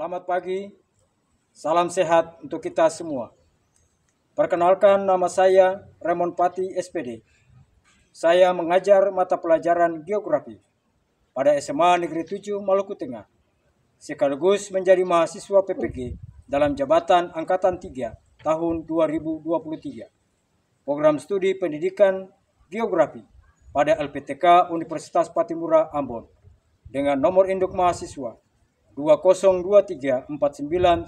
Selamat pagi, salam sehat untuk kita semua. Perkenalkan, nama saya Raymond Pati, SPD. Saya mengajar mata pelajaran geografi pada SMA Negeri 7 Maluku Tengah, sekaligus menjadi mahasiswa PPG dalam jabatan Angkatan 3 tahun 2023. Program studi pendidikan geografi pada LPTK Universitas Patimura Ambon dengan nomor induk mahasiswa 2023491014.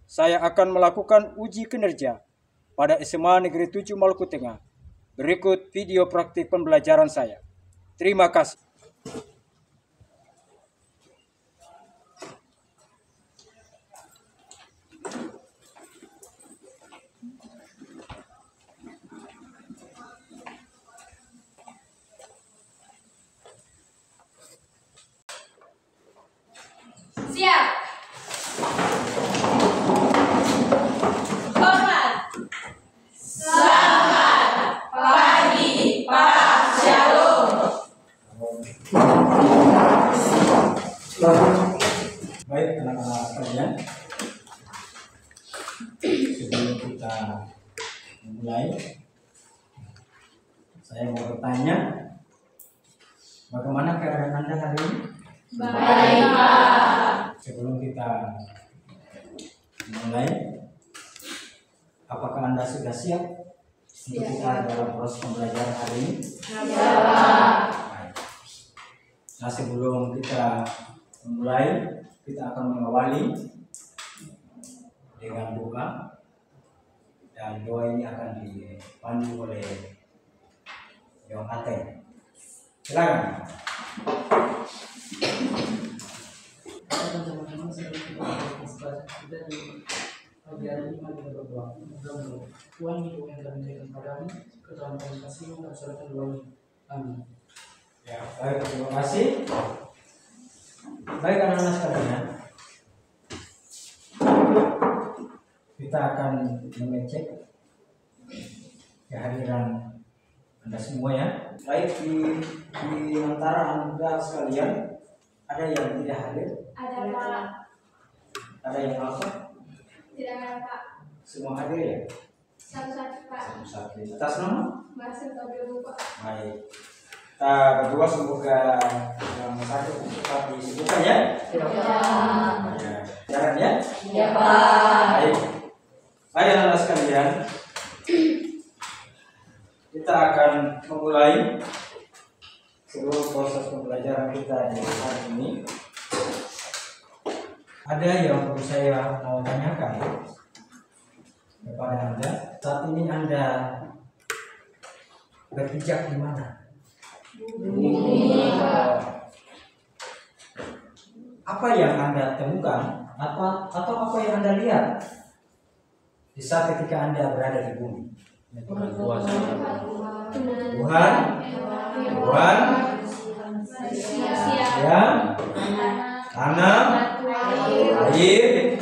Saya akan melakukan uji kinerja pada SMA Negeri 7 Maluku Tengah. Berikut video praktik pembelajaran saya. Terima kasih. Siap. Hormat. Selamat pagi, Pak Shalom. Baik anak-anak sekalian, sebelum kita memulai, saya mau bertanya, bagaimana keadaan Anda hari ini? Baik, Pak. Sebelum kita mulai, apakah Anda sudah siap untuk kita dalam proses pembelajaran hari ini? Siap, Pak. Baik. Nah, sebelum kita memulai, kita akan mengawali dengan doa, dan doa ini akan dipandu oleh Yong Aten. Silakan. Teman-teman kita di pagi hari ini mari kita berdoa. Tuhan itu yang telah memberikan padamu keterampilan kasih-Mu dan serta doa. Amin. Ya, baik, terima kasih. Baik anak-anak sekalian, kita akan mengecek kehadiran Anda semua ya. Baik di antara Anda sekalian, ada yang tidak hadir? Ada, Pak. Ada yang apa? Tidak ada, Pak. Semua hadir ya? Satu-satu, Pak. Satu. Atas nama? Bahasa Tobiru, Pak. Baik. Kita berdua semoga yang satu tetap disebutkan ya. Ya. Jalan ya? Ya, Pak. Baik. Baik anak-anak sekalian, kita akan memulai seluruh proses pembelajaran kita di hari ini. Ada yang perlu saya mau tanyakan kepada Anda. Saat ini Anda berpijak di mana? Apa yang Anda temukan atau apa yang Anda lihat di saat ketika Anda berada di bumi? Tuhan, ya, tanah, air,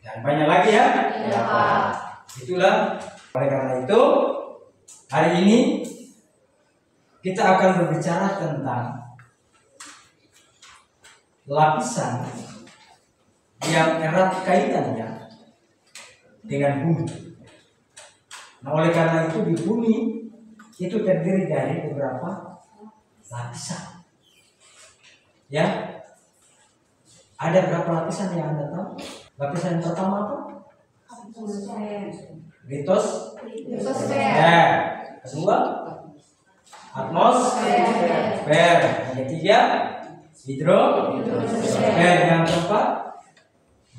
dan banyak lagi ya. Itulah, oleh karena itu hari ini kita akan berbicara tentang lapisan yang erat kaitannya dengan bumi. Nah, oleh karena itu di bumi itu terdiri dari beberapa lapisan. Ya, ada berapa lapisan yang Anda tahu? Lapisan yang pertama apa? Litosfer. Ya. Kedua, atmosfer. Yang ketiga, hidrosfer. Yang keempat,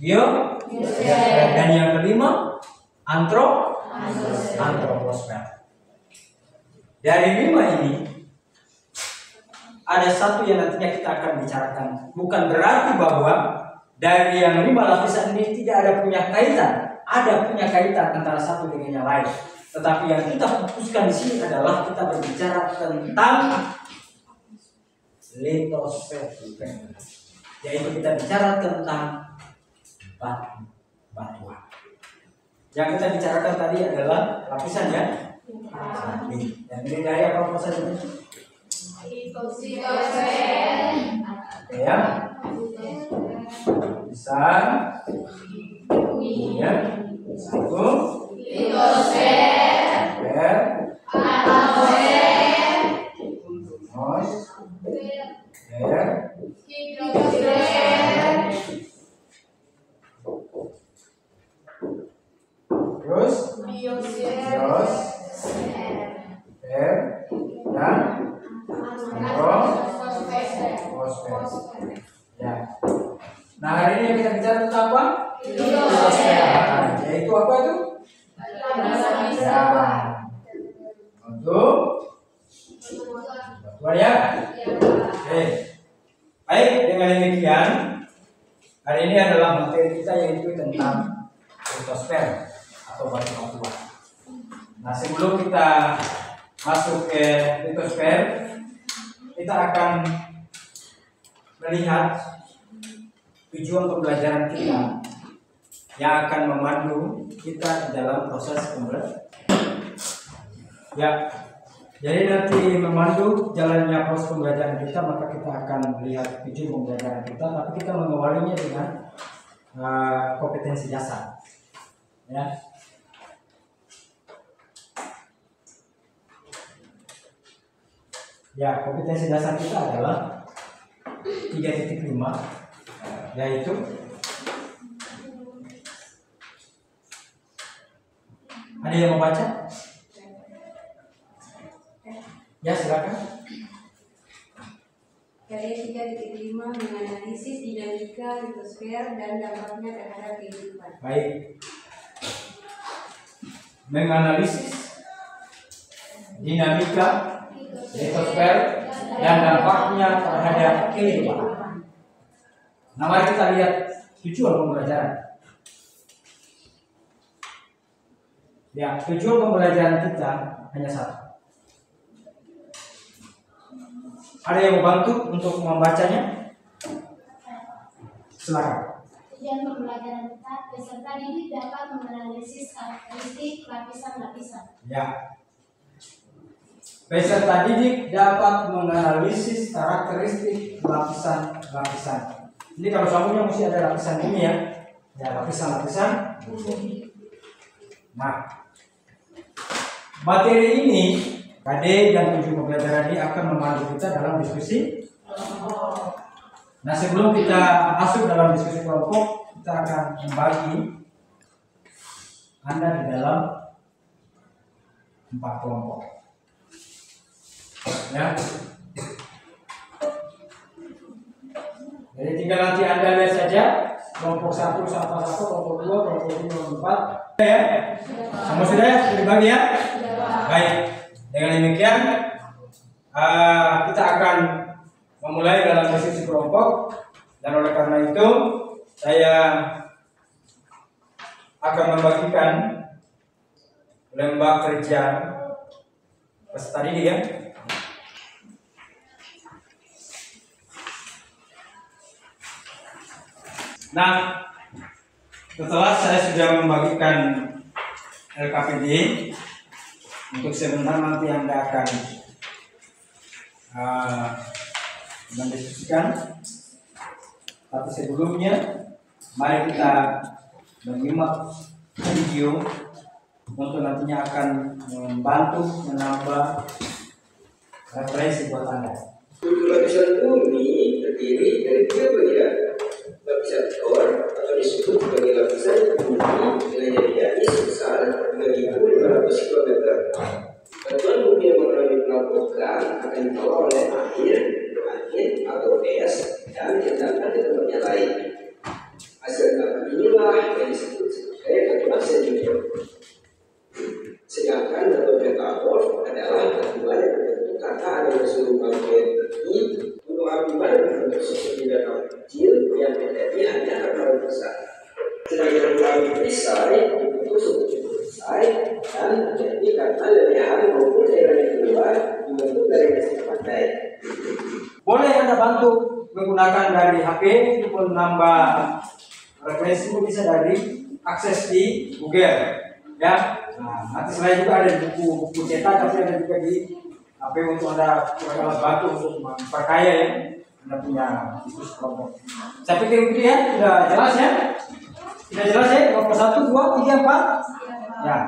biosfer. Dan yang kelima, antroposfer. Dari 5 ini ada satu yang nantinya kita akan bicarakan. Bukan berarti bahwa dari yang 5 lapisan ini tidak ada punya kaitan. Ada punya kaitan antara satu dengan yang lain. Tetapi yang kita fokuskan di sini adalah kita berbicara tentang litosfer. Yaitu kita bicara tentang batuan. Yang kita bicarakan tadi adalah lapisan ya. Dan ini dari apa saja? Litosfer. Ya. lapisan. Kemudian satu litosfer sfer, atmosfer atmosfer, hidrosfer terus biosfer biosfer dan atmosfer. Ya. Nah, hari ini kita bicara tentang apa? litosfer Yaitu apa itu? Ya. Untuk batuan ya. Oke. Baik, dengan demikian hari ini adalah materi kita yaitu tentang litosfer atau batu-batuan. Nah, sebelum kita masuk ke litosfer, kita akan melihat tujuan pembelajaran kita yang akan memandu kita di dalam proses pembelajaran. Ya, jadi nanti memandu jalannya proses pembelajaran kita, maka kita akan melihat tujuan pembelajaran kita, tapi kita mengawalinya dengan kompetensi dasar. Ya. Ya, kompetensi dasar kita adalah 3.5, yaitu ada yang mau baca? Ya, silakan. Karya 3.5 menganalisis dinamika litosfer dan dampaknya terhadap kehidupan. Baik. Menganalisis dinamika litosfer dan dampaknya terhadap kehidupan. Nah, mari kita lihat tujuan pembelajaran. Ya, tujuan pembelajaran kita hanya satu. Ada yang membantu untuk membacanya? Silakan. Tujuan pembelajaran kita, peserta didik dapat menganalisis karakteristik lapisan-lapisan. Ya. Peserta didik dapat menganalisis karakteristik lapisan-lapisan. Ini kalau sabunnya mesti ada lapisan ini ya. Ya, lapisan-lapisan. Nah, materi ini KD dan tujuan pembelajaran ini akan memandu kita dalam diskusi. Nah, sebelum kita masuk dalam diskusi kelompok, kita akan membagi Anda di dalam 4 kelompok. Ya. Jadi tinggal nanti Anda lihat saja kelompok 1 sama 1, kelompok 2, kelompok 3, kelompok 4. Ya. Semua sudah ya? Sudah dibagi ya? Baik. Dengan demikian kita akan memulai dalam diskusi kelompok, dan oleh karena itu saya akan membagikan lembar kerja peserta didik ya. Nah, setelah saya sudah membagikan LKPD, untuk sebentar nanti Anda akan mendiskusikan. Tapi sebelumnya, mari kita menyimak video untuk nantinya akan membantu menambah referensi buat Anda. Lapisan bumi terdiri dari 3 bagian. Lapisan core atau disebut sebagai lapisan bumi dengan jari sebesar 3.200 km. Batuan bumi yang mengalami pelampukan akan dibawa oleh air, angin atau es dan diletakkan di tempatnya lain. Hasil ledakan inilah yang disebut sebagai batuan sedimen. Sedangkan batuan metamorf adalah batuan yang terbentuk karena adanya suhu magnet tinggi, gunung api berbentuk seperti danau kecil yang terjadi hanya karena besar. Sedangkan gunung api perisai dibentuk seperti perisai dan terjadi karena ledahan maupun cairan yang keluar dibentuk dari dasar pantai. Boleh Anda bantu menggunakan dari HP untuk menambah referensi, itu bisa dari akses di Google ya. Nah, nanti selain juga ada buku cetak, tapi ada juga di HP untuk Anda bantu untuk memperkaya ya Anda punya siklus kelompok. Saya pikir itu ya, sudah jelas ya? Sudah jelas ya? Kelompok 1, 2, 3, 4? Ya.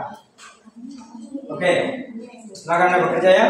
Oke. Silakan Anda bekerja ya.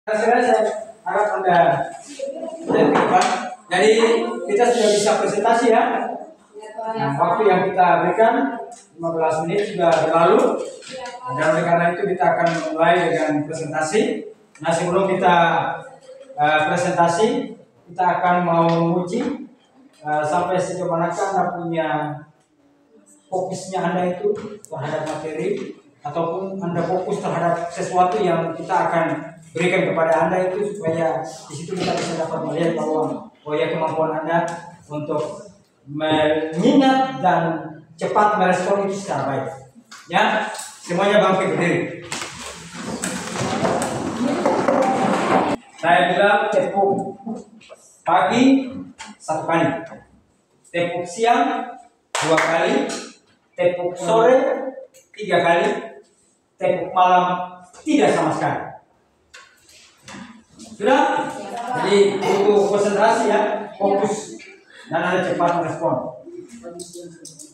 Saya harap Anda identifikkan. Jadi kita sudah bisa presentasi ya. Nah, waktu yang kita berikan 15 menit sudah berlalu. Dan oleh karena itu kita akan mulai dengan presentasi. Nah, sebelum kita presentasi, kita akan mau menguji sampai sejauh manakah Anda punya fokusnya Anda itu terhadap materi, ataupun Anda fokus terhadap sesuatu yang kita akan berikan kepada Anda itu, supaya di situ kita bisa dapat melihat bahwa kemampuan Anda untuk mengingat dan cepat merespon itu secara baik. Ya, semuanya bangkit berdiri. Saya bilang tepuk pagi 1 kali, tepuk siang 2 kali, tepuk sore 3 kali, tepuk malam tidak sama sekali. Sudah? Jadi butuh konsentrasi ya, fokus, dan Anda cepat merespon.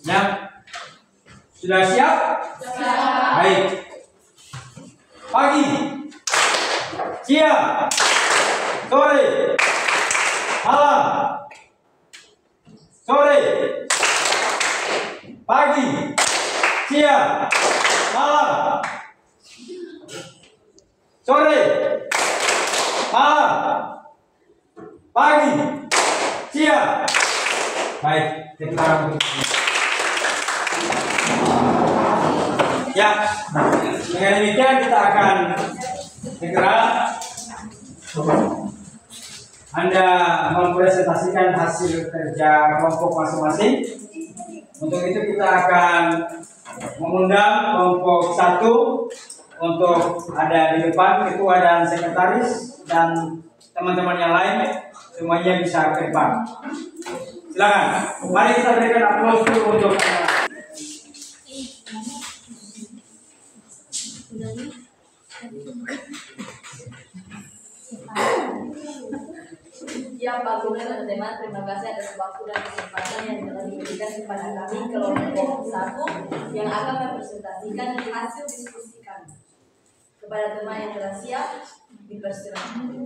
Ya, sudah siap? Baik. Pagi, siang, sore, malam, sore, pagi, siang, malam, sore, malam, pagi, siang. Baik, kita ya. Dengan demikian kita akan segera Anda mempresentasikan hasil kerja kelompok masing-masing. Untuk itu kita akan mengundang kelompok 1 untuk ada di depan, ketua dan sekretaris, dan teman-teman yang lain semuanya bisa ke depan. Silakan. Mari kita berikan aplaus dulu untuk Ya, Pak Gubernur dan teman-teman, terima kasih atas waktu dan kesempatan yang telah diberikan kepada kami kelompok 1 yang akan mempresentasikan hasil diskusi kami. Kepada teman yang telah siap, dipersilakan.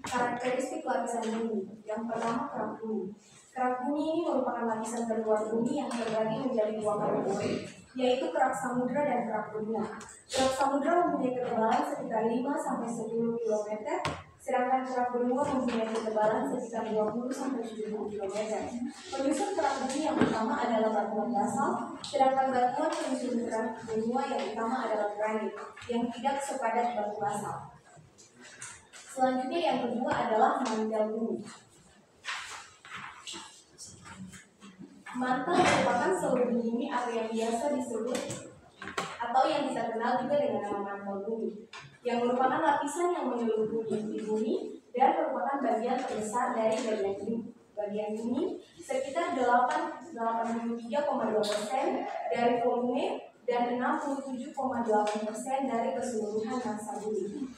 Karakteristik lapisan bumi. Yang pertama, kerak bumi. Kerak bumi ini merupakan lapisan terluar bumi yang terbagi menjadi 2 kategori, yaitu kerak samudra dan kerak benua. Kerak samudra mempunyai ketebalan sekitar 5-10 km, sedangkan kerak benua mempunyai ketebalan sekitar 20-70 km. Penyusun kerak bumi yang utama adalah batuan basalt, sedangkan batuan penyusun kerak benua yang utama adalah granit, yang tidak sepadat batu basalt. Selanjutnya yang kedua adalah mantel bumi. Mantel merupakan seluruh bumi atau yang biasa disebut atau yang kita kenal juga dengan nama mantel bumi, yang merupakan lapisan yang menyelimuti bumi dan merupakan bagian terbesar dari bagian bumi, sekitar 83,2% dari volume dan 67,8% dari keseluruhan massa bumi.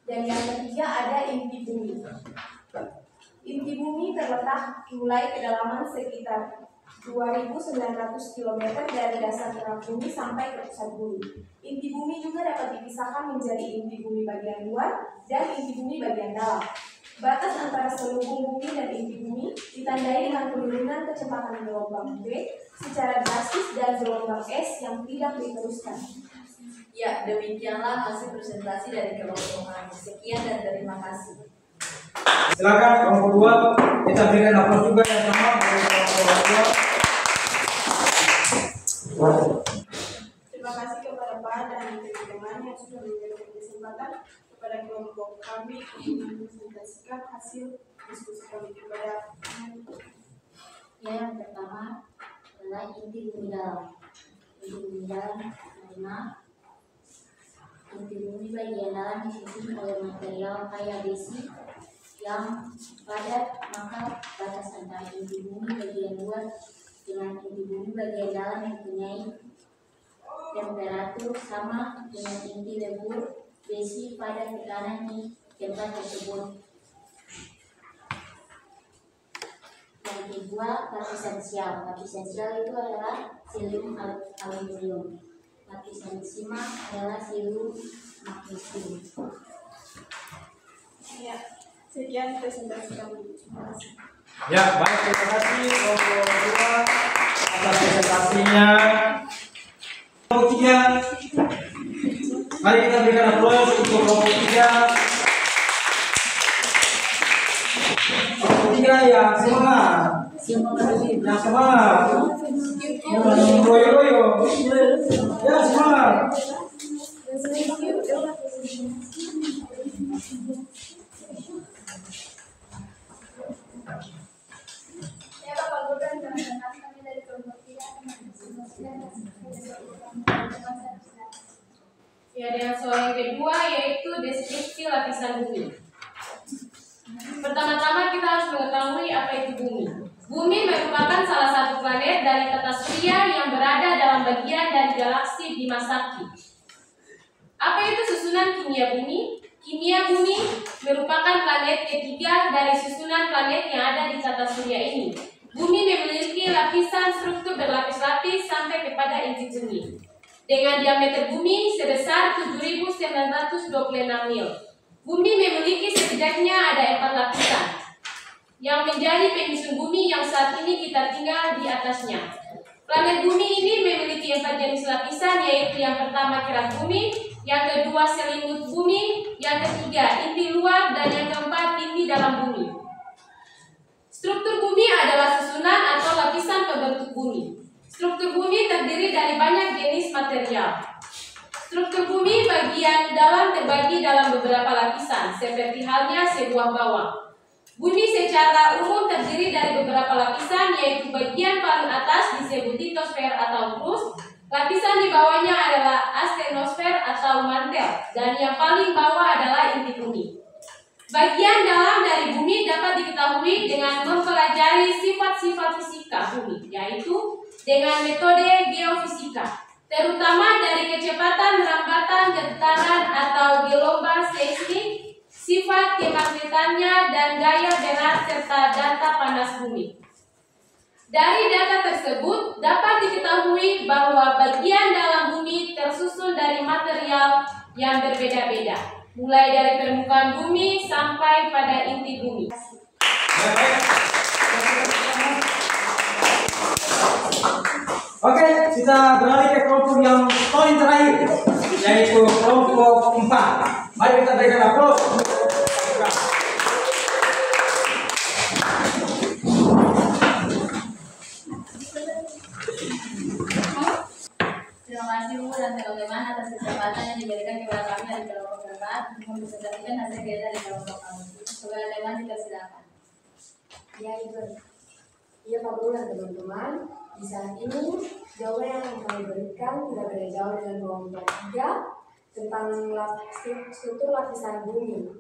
Dan yang ketiga ada inti bumi. Inti bumi terletak mulai kedalaman sekitar 2.900 km dari dasar kerak bumi sampai ke pusat bumi. Inti bumi juga dapat dipisahkan menjadi inti bumi bagian luar dan inti bumi bagian dalam. Batas antara selubung bumi dan inti bumi ditandai dengan penurunan kecepatan gelombang V secara drastis dan gelombang S yang tidak diteruskan. Ya, demikianlah hasil presentasi dari kelompok kami. Sekian dan terima kasih. Silakan kelompok 2, kita berikan aplaus juga yang sama bagi kelompok 2. Terima kasih kepada Pak dan teman-teman yang sudah memberikan kesempatan kepada kelompok kami untuk mempresentasikan hasil diskusi kami kepada Yang pertama adalah inti bumi dalam. Inti bumi dalam karena inti bumi bagian dalam disusun oleh material kaya besi yang padat, maka batas antara inti bumi bagian luar dengan inti bumi bagian dalam yang mempunyai temperatur sama dengan inti lebur besi pada tekanan di tempat tersebut. Yang kedua, lapisan sial. Lapisan sial itu adalah silum aluminium. Lapisan sima adalah silum magnesium. ya, sekian presentasi kami. Terima kasih. Ya, baik, terima kasih kelompok 2 atas presentasinya. Kelompok 3, mari kita berikan aplaus untuk kelompok 3. Kelompok 3 yang semangat. Yang semangat. Yang royo-royo. Ya, semangat. Ya, Bapak Guru dan teman-teman kami dari kelompok 3 akan mempresentasikan hasil Ya, dengan soal yang kedua yaitu deskripsi lapisan bumi. Pertama-tama kita harus mengetahui apa itu bumi. Bumi merupakan salah satu planet dari tata surya yang berada dalam bagian dari galaksi Bima Sakti. Apa itu susunan kimia bumi? Kimia bumi merupakan planet ketiga dari susunan planet yang ada di tata surya ini. Bumi memiliki lapisan struktur berlapis-lapis sampai kepada inti bumi, dengan diameter bumi sebesar 7.926 mil. Bumi memiliki setidaknya ada 4 lapisan, yang menjadi penyusun bumi yang saat ini kita tinggal di atasnya. Planet bumi ini memiliki 4 jenis lapisan, yaitu yang pertama kerak bumi, yang kedua selimut bumi, yang ketiga inti luar, dan yang keempat inti dalam bumi. Struktur bumi adalah susunan atau lapisan pembentuk bumi. Struktur bumi terdiri dari banyak jenis material. Struktur bumi bagian dalam terbagi dalam beberapa lapisan, seperti halnya sebuah bawang. Bumi secara umum terdiri dari beberapa lapisan, yaitu bagian paling atas disebut litosfer atau crust, lapisan di bawahnya adalah astenosfer atau mantel, dan yang paling bawah adalah inti bumi. Bagian dalam dari bumi dapat diketahui dengan mempelajari sifat-sifat fisika bumi, yaitu dengan metode geofisika, terutama dari kecepatan rambatan getaran atau gelombang seismik, sifat kemagnetannya, dan gaya berat serta data panas bumi. Dari data tersebut dapat diketahui bahwa bagian dalam bumi tersusun dari material yang berbeda-beda, mulai dari permukaan bumi sampai pada inti bumi. Oke, kita beralih ke kelompok yang paling terakhir, yaitu kelompok 4. Mari kita berikan aplaus. Terima kasih Bu dan teman-teman atas kesempatan yang diberikan kepada kami dari kelompok 4 untuk mempresentasikan hasil kerja dari kelompok kami. Kepada teman dipersilakan. Ya, Ibu. Ya, Pak Guru dan teman-teman, di saat ini jawaban yang akan kami berikan tidak beda jauh dengan kelompok 3 tentang struktur lapisan bumi.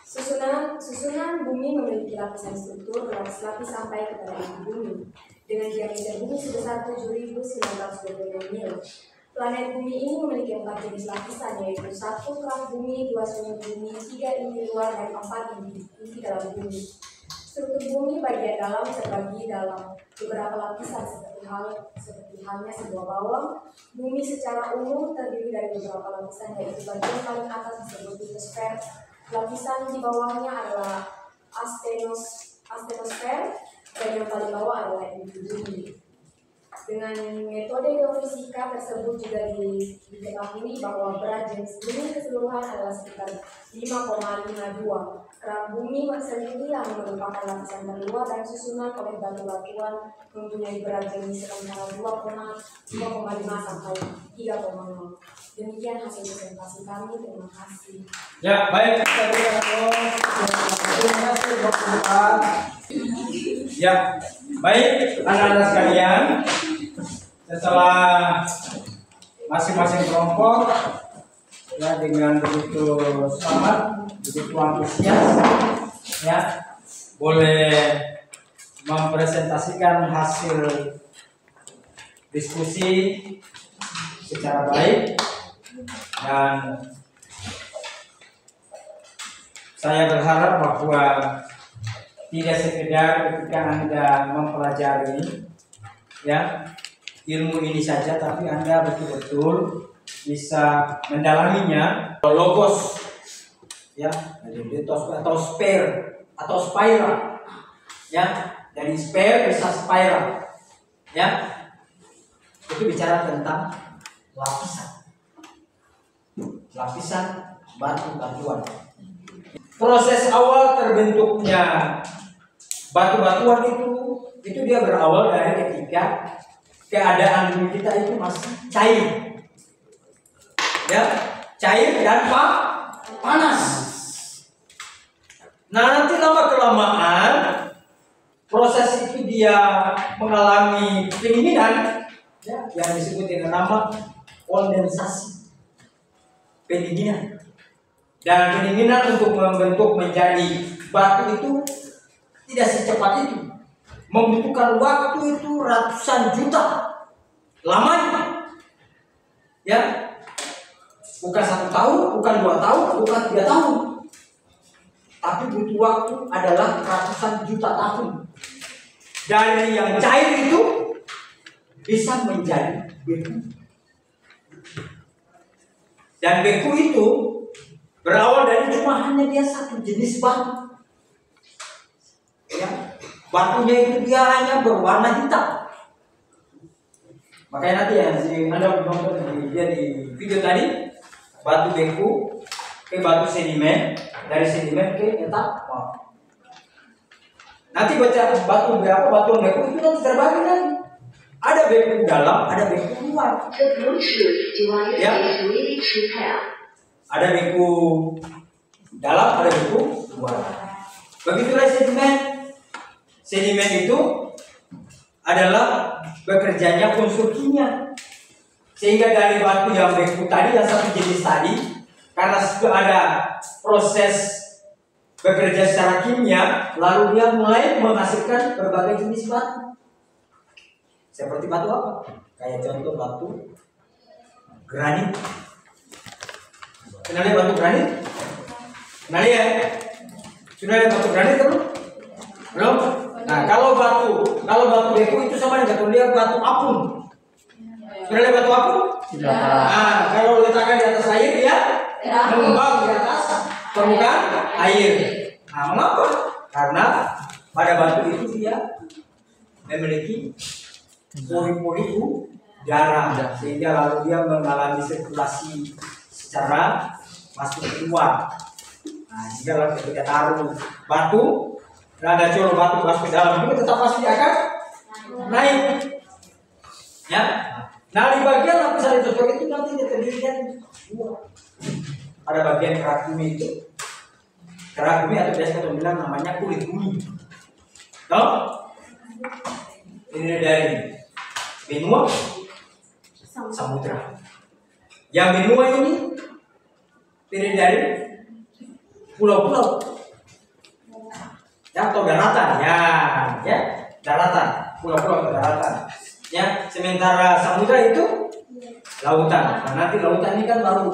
Susunan bumi memiliki lapisan struktur berlapis-lapis sampai kepada inti bumi dengan diameter bumi sebesar 7.926 mil. Planet bumi ini memiliki 4 jenis lapisan, yaitu 1 kerak bumi, 2 selimut bumi, 3 inti luar, dan 4 inti dalam bumi. Struktur bumi bagian dalam terbagi dalam beberapa lapisan seperti halnya sebuah bawang. Bumi secara umum terdiri dari beberapa lapisan, yaitu bagian paling atas disebut litosfer. Lapisan di bawahnya adalah astenosfer, dan yang paling bawah adalah inti bumi. Dengan metode geofisika tersebut juga diketahui bahwa berat jenis bumi keseluruhan adalah sekitar 5,52. Kerak bumi sendiri yang merupakan lapisan terluar dan susunan oleh batu-batuan mempunyai berat jenis antara 2,5 sampai 3,0. Demikian hasil presentasi kami. Terima kasih. Ya, baik. Terima kasih, Bapak. Ya, baik anak-anak sekalian. Setelah masing-masing kelompok ya dengan begitu semangat, begitu antusias, ya boleh mempresentasikan hasil diskusi secara baik, dan saya berharap bahwa tidak sekedar ketika Anda mempelajari ya ilmu ini saja, tapi Anda betul-betul bisa mendalaminya. Logos ya, atau sphere atau spiral ya, dari sphere bisa spiral ya, itu bicara tentang lapisan batu-batuan. Proses awal terbentuknya batu-batuan itu dia berawal dari ketika keadaan bumi kita itu masih cair, ya, cair dan panas. Nah, nanti lama kelamaan proses itu dia mengalami pendinginan, ya, yang disebut dengan nama kondensasi, pendinginan. Dan pendinginan untuk membentuk menjadi batu itu tidak secepat itu. Membutuhkan waktu itu ratusan juta lamanya, ya, bukan 1 tahun, bukan 2 tahun, bukan 3 tahun, tapi butuh waktu adalah ratusan juta tahun. Dari yang cair itu bisa menjadi beku, dan beku itu berawal dari cuma hanya dia satu jenis batu, ya. Batunya itu dia hanya berwarna hitam. Makanya nanti ya, Anda nonton di video tadi, batu beku ke batu sedimen, dari sedimen ke etap. Nanti baca batu berapa, batu beku itu nanti terbagi kan. Ada beku dalam, ada beku luar. Ya. Ada beku dalam, ada beku luar. Begitulah sedimen. Sedimen itu adalah bekerjanya unsur kimia, sehingga dari batu yang beku tadi, yang satu jenis tadi, karena sudah ada proses bekerja secara kimia, lalu dia mulai menghasilkan berbagai jenis batu. Seperti batu apa? Kayak contoh batu granit. Kenal ya batu granit? Kenal ya? Sudah lihat batu granit belum? Belum? Nah, kalau batu beku itu sama dengan lihat batu apung. Sudah lihat batu apung? Tidak. Nah, kalau letakkan di atas air dia mengembang di atas permukaan air. Nah, mengapa? Karena pada batu itu dia memiliki pori-pori udara, sehingga lalu dia mengalami sirkulasi secara masuk keluar. Nah, jika ketika taruh batu, ada curug batu masuk ke dalam itu tetap pasti akan naik, ya. Nah, di bagian lapisan litosfer itu nanti terdiri dari dua. Ada bagian kerak bumi itu, kerak bumi atau biasa kita bilang namanya kulit bumi. Tahu? Ini dari benua samudra. Yang benua ini terdiri dari pulau-pulau, ya, atau daratan, ya, daratan, pulau-pulau atau daratan, ya. Sementara samudra itu lautan. Nah, nanti lautan ini kan baru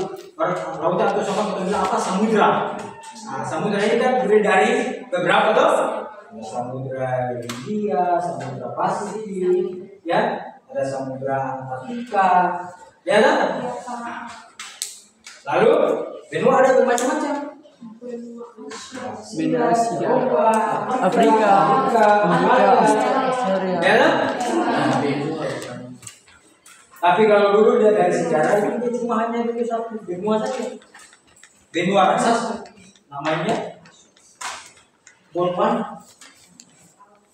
lautan itu sama kita bilang apa? Samudra. Nah, samudra ini kan terdiri dari beberapa tuh, samudra Hindia, samudra Pasifik, ya, ada samudra Antartika, ya kan? Lalu benua ada bermacam-macam. Benua Asia, Afrika, Australia. ya kan? Tapi kalau dulu dia dari sejarah itu dia cuma hanya dulu satu benua saja, benua raksasa namanya Gondwana.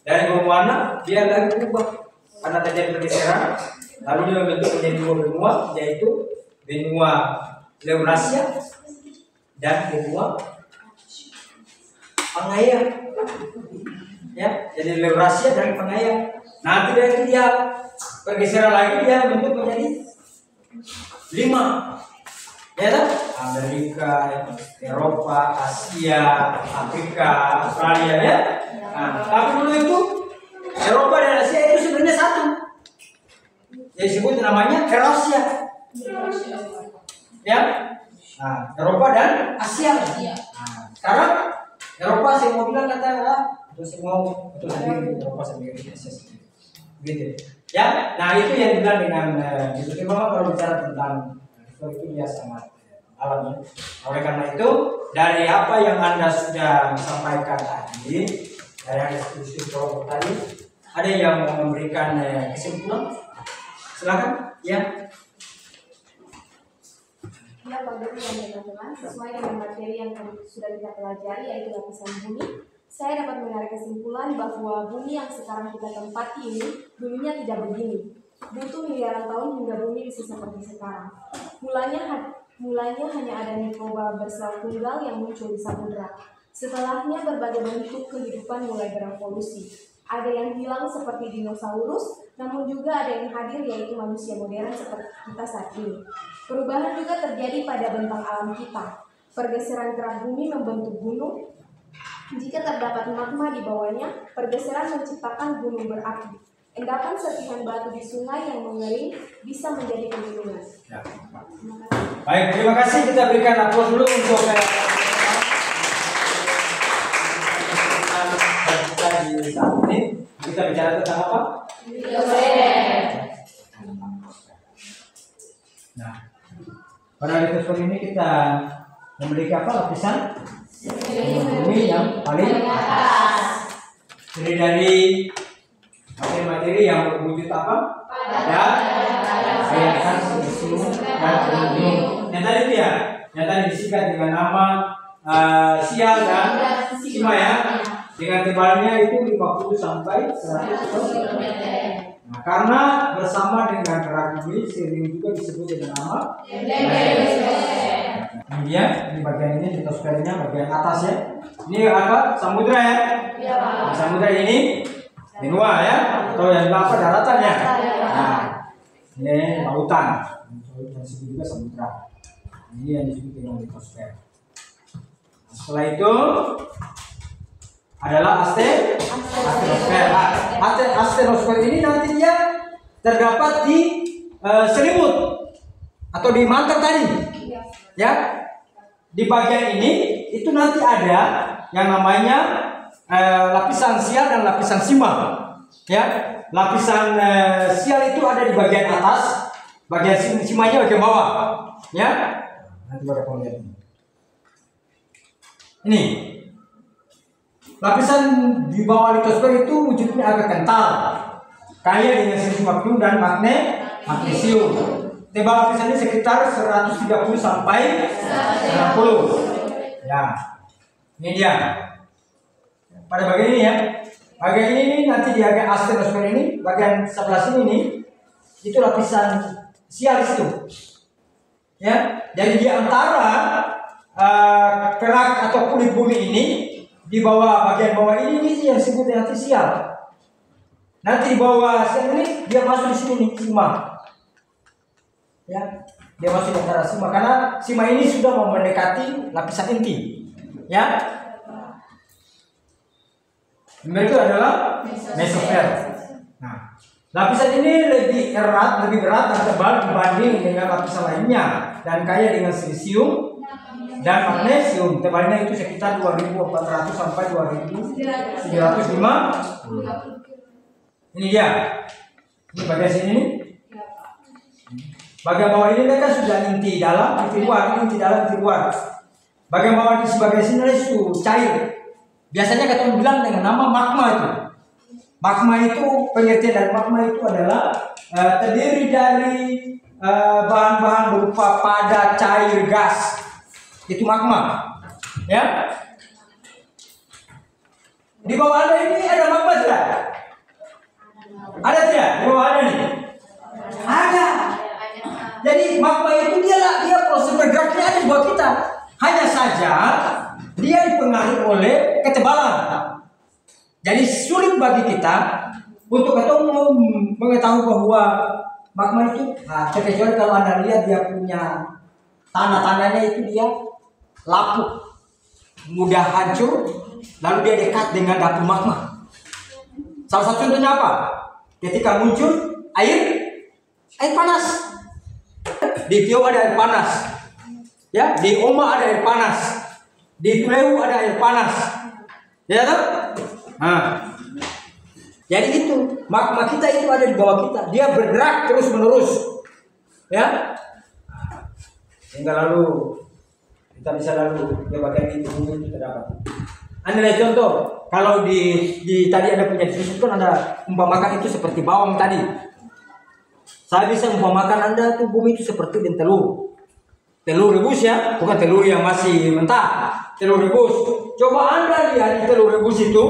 Dari Gondwana dia lagi berubah karena terjadi pergeseran, lalu dia membentuk menjadi dua benua, yaitu benua Eurasia dan benua Pangaea. Ya, jadi Eurasia dan Pangaea. Nanti dari dia pergeseran lagi dia bentuk menjadi 5. Ya kan? Amerika, Eropa, Asia, Afrika, Australia ya. Nah, tapi dulu itu Eropa dan Asia itu sebenarnya satu. Yang disebut namanya Eurasia. Ya. Nah, Eropa dan Asia. Nah, sekarang Eropa saya mau bilang kata untuk semua untuk sendiri Eropa sendiri Asia sendiri. Gitu. Ya. Nah, itu yang dibilang dengan itu memang kalau bicara tentang itu dia sangat alami. Oleh karena itu dari apa yang Anda sudah sampaikan tadi, dari diskusi kelompok tadi, ada yang mau memberikan kesimpulan? Silakan. Ya. Ya, Pak Guru dan teman-teman, sesuai dengan materi yang sudah kita pelajari yaitu lapisan bumi, saya dapat menarik kesimpulan bahwa bumi yang sekarang kita tempati ini dulunya tidak begini. Butuh miliaran tahun hingga bumi bisa seperti sekarang. Mulanya hanya ada mikroba bersel tunggal yang muncul di samudera. Setelahnya berbagai bentuk kehidupan mulai berevolusi. Ada yang hilang seperti dinosaurus, namun juga ada yang hadir yaitu manusia modern seperti kita saat ini. Perubahan juga terjadi pada bentang alam kita. Pergeseran kerak bumi membentuk gunung. Jika terdapat magma di bawahnya, pergeseran menciptakan gunung berapi. Endapan serpihan batu di sungai yang mengering bisa menjadi pegunungan. Ya. Baik, terima kasih. Kita berikan aplaus dulu untuk kita di saat ini. Kita bicara tentang apa? Nah, pada episode ini kita memiliki apa? Lapisan bumi yang paling atas. Jadi dari materi yang berwujud apa? Pada air, silisium, dan aluminium. Yang tadi itu ya, yang tadi disingkat dengan nama sial dan sima ya. Dengan tebalnya itu 50 sampai 100 km. Nah, karena bersama dengan kerak bumi, sering juga disebut dengan nama kemudian di bagian ini litosfernya bagian atas ya. Ini apa? Samudra ya. Nah, samudra ini benua ya, atau yang apa daratan ya. Nah, ini lautan, yang disebut juga samudra. Ini yang disebut dengan litosfer. Nah, setelah itu adalah astenosfer. Astenosfer ini nanti dia terdapat di selimut atau di mantar tadi. Ya, di bagian ini itu nanti ada yang namanya lapisan sial dan lapisan sima. Ya, lapisan sial itu ada di bagian atas, bagian simanya bagian bawah. Ya, nanti pada lihat ini. Lapisan di bawah litosfer itu wujudnya agak kental, kaya dengan silisium magneum dan magnesium. Tebal lapisan ini sekitar 130 sampai 90. Ya, ini dia. Pada bagian ini ya, bagian ini nanti di bagian astenosfer ini, bagian sebelah sini nih, itu lapisan sial itu. Ya, jadi di antara kerak atau kulit bumi ini, di bawah bagian bawah ini yang disebut nanti sial. Nanti di bawah sial ini dia masuk di sini nih, sima. Ya, dia masuk di antara sima karena sima ini sudah mau mendekati lapisan inti. Ya. Itu adalah mesosfer. Nah, lapisan ini lebih erat, lebih berat dan tebal dibanding dengan lapisan lainnya dan kaya dengan silisium dan magnesium. Tebalnya itu sekitar 2.400 sampai 2.905. Ini dia. Ini bagian sini nih. Bagian bawah ini kan sudah inti dalam, inti luar, inti dalam, inti luar. Bagian bawah di sebagian sini itu cair. Biasanya kita bilang dengan nama magma itu. Magma itu, pengertian dari magma itu adalah terdiri dari bahan-bahan berupa padat, cair, gas. Itu magma. Ya. Di bawah Anda ini ada magma tidak? Ada tidak? Di bawah Anda nih? Ada. Jadi magma itu dia proses bergeraknya ada di bawah kita. Hanya saja dia dipengaruhi oleh ketebalan. Jadi sulit bagi kita untuk mengetahui bahwa magma itu, kecuali kalau Anda lihat dia punya tanda-tandanya itu dia lapuk, mudah hancur, lalu dia dekat dengan dapur magma. Salah satu contohnya apa? Ketika muncul air panas. Di Tio ada air panas, ya. Di Oma ada air panas, di Tuleu ada air panas, ya kan? Jadi itu magma kita itu ada di bawah kita, dia bergerak terus menerus, ya. Hingga lalu kita bisa lalu di bagian itu bumi kita dapat. Anda lihat contoh, kalau di tadi Anda punya diskusi kan Anda umpamakan itu seperti bawang tadi. Saya bisa umpamakan Anda tuh bumi itu seperti telur. Telur rebus ya, bukan telur yang masih mentah. Telur rebus. Coba Anda lihat di telur rebus itu,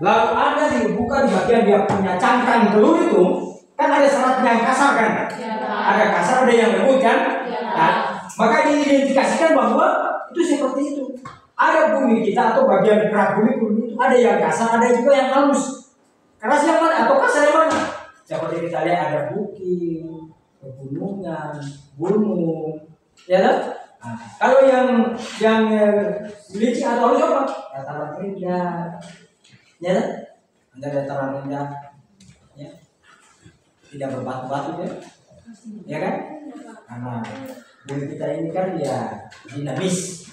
lalu Anda dibuka di bagian dia punya cangkang telur itu, kan ada seratnya yang kasar kan? Ada kasar, ada yang lembut kan? Nah, maka diidentifikasikan bahwa itu seperti itu. Ada bumi kita atau bagian gerak bumi itu ada yang kasar, ada juga yang halus. Keras yang mana atau kasar yang mana? Seperti kita lihat ada bukit, pegunungan, gunung, ya kan? Nah, kalau yang licin atau halus apa? Dataran rendah, ya kan? Ada dataran rendah, ya, tidak berbatu-batu ya kan? Karena bumi kita ini kan dia dinamis,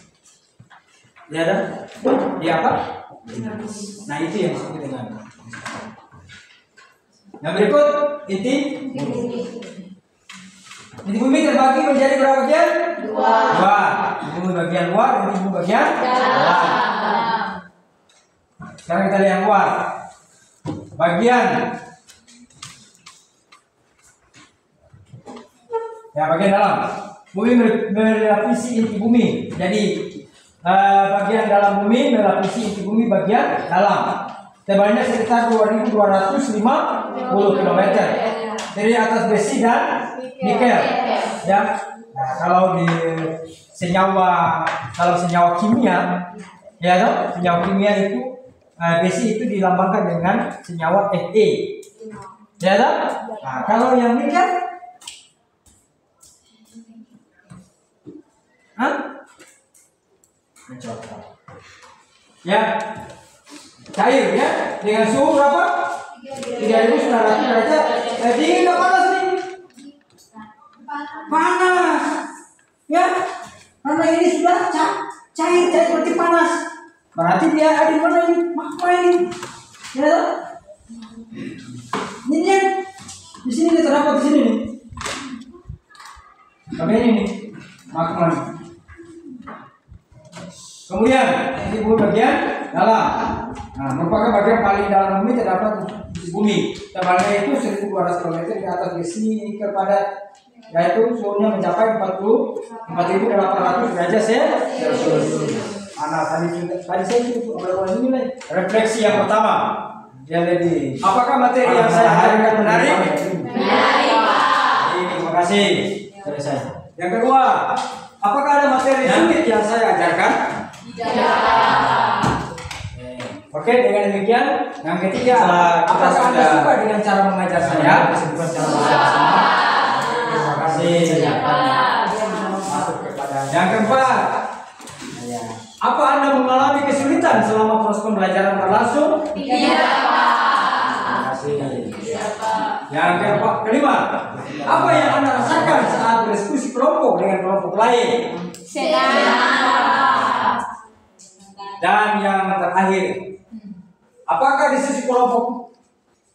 ya kan? Dia apa? Dinamis. Nah itu yang disebut dengan. Yang berikut inti bumi terbagi menjadi berapa bagian? Dua. Inti bumi bagian luar, inti bumi bagian dalam. Sekarang kita lihat yang luar. Bagian dalam. Bumi melapisi inti bumi. Jadi bagian dalam bumi melapisi inti bumi bagian dalam. Tebalnya sekitar 2.250 km. Dari atas besi dan nikel. Ya. Nah, kalau senyawa kimia, ya toh, senyawa kimia itu besi itu dilambangkan dengan senyawa Fe. Ya toh? Nah, kalau yang nikel, ya, cair ya, dengan suhu berapa? 3.900 derajat. Dingin nggak panas nih? Panas, ya, karena ini sudah cair seperti panas. Berarti dia ada di mana ini? Magma ini, ya. Ini di sini kita terdapat di sini nih. Bagian ini magma. Kemudian ini bagian dalam. Nah, merupakan bagian paling dalam bumi terdapat di bumi. Tebalnya itu 1.200 km di atas besi nikel padat, yaitu suhunya mencapai 4.800 derajat Celcius. Tadi saya itu ini refleksi yang pertama. Yang lebih. Apakah materi yang saya ajarkan menarik? Menarik, Pak. Terima kasih. Selesai. Yang kedua, apakah ada materi sulit yang saya ajarkan? Tidak. Oke, dengan demikian yang ketiga, apakah Anda suka dengan cara mengajar saya? Terima kasih. Masuk kepada yang keempat. Apa Anda mengalami kesulitan selama proses pembelajaran berlangsung? Tidak, Pak. Terima kasih. Yang kelima, apa yang Anda rasakan saat berdiskusi kelompok dengan kelompok lain? Senang. Dan yang terakhir, apakah di sisi kelompok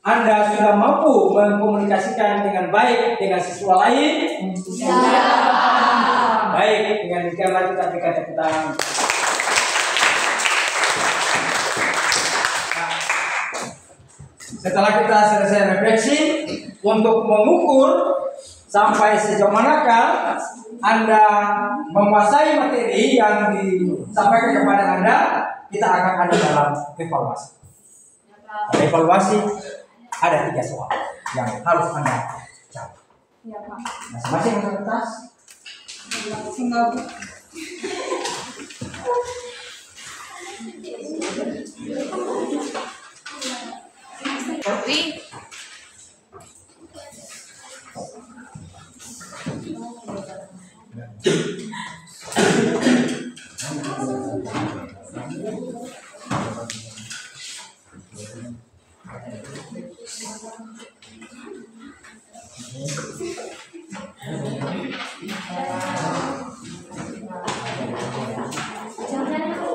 Anda sudah mampu mengkomunikasikan dengan baik dengan siswa lain? Ya. Baik, dengan demikian mari kita berikan tepuk tangan. Setelah kita selesai refleksi untuk mengukur sampai sejauh manakah Anda menguasai materi yang disampaikan kepada Anda, kita akan ada dalam evaluasi. Pada evaluasi ada 3 soal yang harus Anda jawab. Ya, Pak. Masing-masing angkat kertas.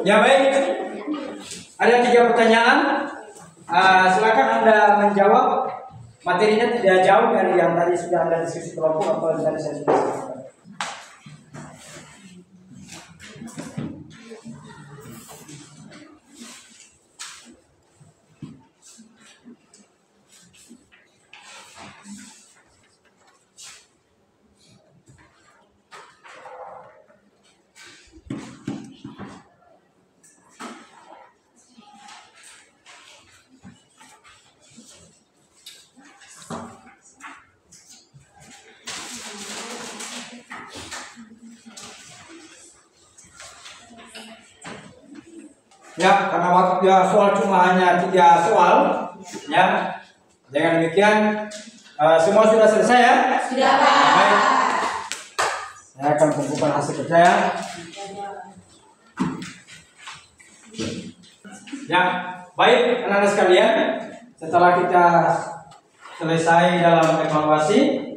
Ya baik, ada 3 pertanyaan. Silakan Anda menjawab. Materinya tidak jauh dari yang tadi sudah Anda diskusi kelompok atau yang tadi saya sudah sampaikan. Ya, karena waktu soal cuma hanya 3 soal, ya. Dengan demikian, semua sudah selesai ya? Sudah, Pak. Baik. Saya akan kumpulkan hasil kerja ya. Ya, baik anak-anak sekalian. Setelah kita selesai dalam evaluasi,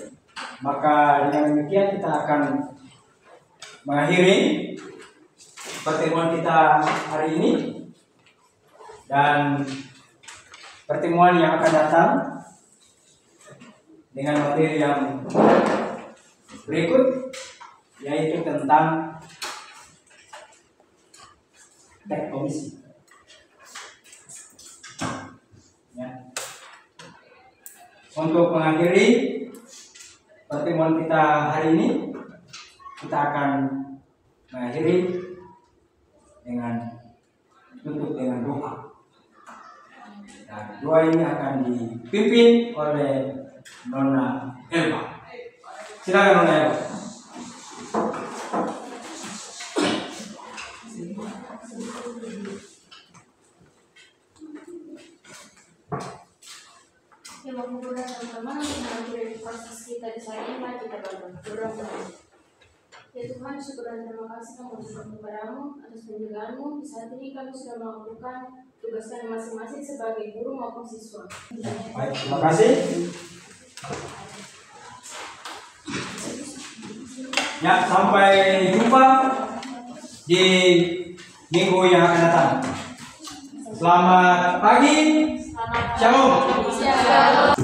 maka dengan demikian kita akan mengakhiri pertemuan kita hari ini, dan pertemuan yang akan datang dengan materi yang berikut, yaitu tentang tektomisi. Ya. Untuk mengakhiri pertemuan kita hari ini, kita akan mengakhiri dengan tutup dengan doa. Dan doa ini akan dipimpin oleh Nona Elba. Silakan Nona Elba. Yang mengumpulkan teman-teman mengakhiri proses kita di saat ini, mari kita berdoa. Ya Tuhan, syukur dan terima kasih kami ucapkan kepadamu atas penjagaanmu. Di saat ini kami sudah melakukan tugas kami masing-masing sebagai guru maupun siswa. Baik, terima kasih. Ya, sampai jumpa di minggu yang akan datang. Selamat pagi. Shalom. Shalom.